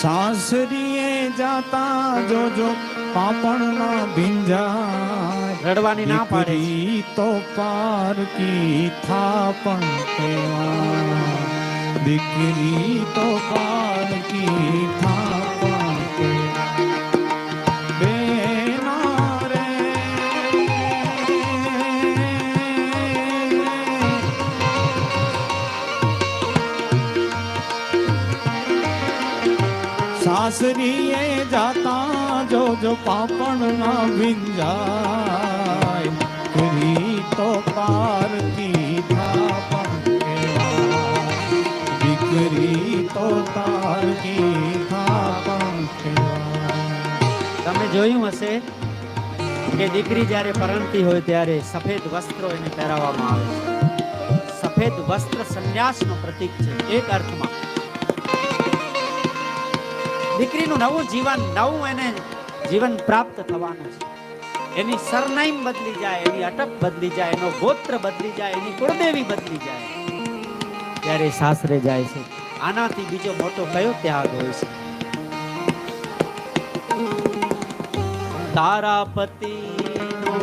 સાસરીએ જાતા જોજો પાપણ ના ભીંજાય રડવાની ના પાડે તો પાર કી થાપણ કેવા દીકરી તો પાર કી થાપણ બેના રે સાસરીએ જાતા જોજો પાપણ ના ભીંજાય દીકરી તો પાર કી થાપણ કેવા દીકરી તો પાર કી થાપણ કેવા. તમે જોયું હશે કે દીકરી જ્યારે પરણતી હોય ત્યારે સફેદ વસ્ત્રો એને પહેરાવવામાં આવે છે. સફેદ વસ્ત્ર સંન્યાસનું પ્રતીક છે. એક અર્થમાં દીકરીનું નવું જીવન, નવું એને જીવન પ્રાપ્ત થવાનું છે. એની સરનાઈમ બદલી જાય, એની અટક બદલી જાય, એનો ગોત્ર બદલી જાય, એની કુળદેવી બદલી જાય ત્યારે સાસરે જાય છે. આનાથી બીજો મોટો કયો ત્યાગ હોય છે? તારા પતિનો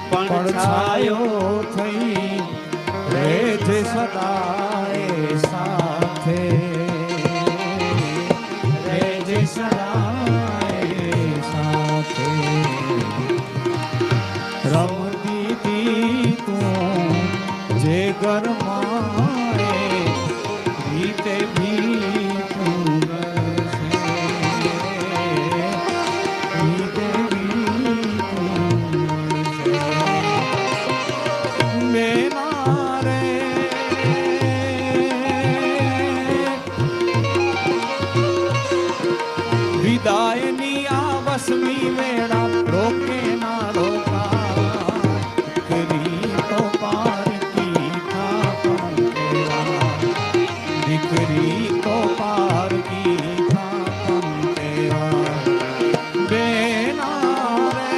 પડછાયો થઈ રહેજે સદાય સાથે રહેજે સદાય સાથે રમતી તું જે ઘરમાં રીતે ભી તું વિદાયની આ વસમી વેળા રોકે ના રોકા દીકરી તો પાર કી થાપણ કેવા દીકરી તો પાર કી થાપણ કેવા બેના રે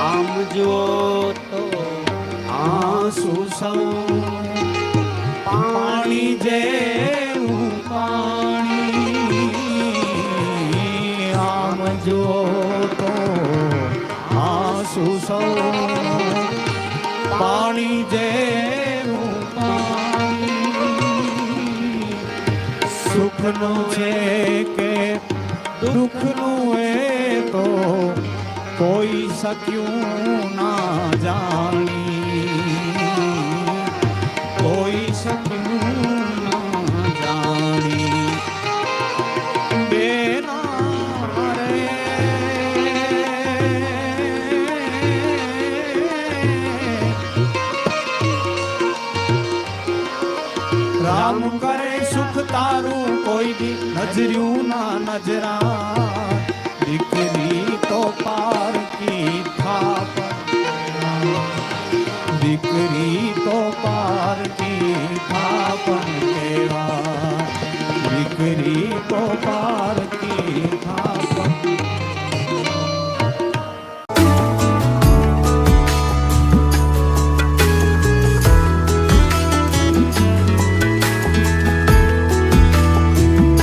આમ જો તો આંસુ સૌ પાણી જેવું પાણી આમ જો તો આંસુ સૌ પાણી જેવું પાણી સુખનું છે કે દુઃખનું એ તો કોઈ શક્યું ના જાણી કોઈ શક્યું ના જાણી બેના રે રામ કરે સુખ તારું કોઈ દી નજર્યું ના નજરા દીકરી તો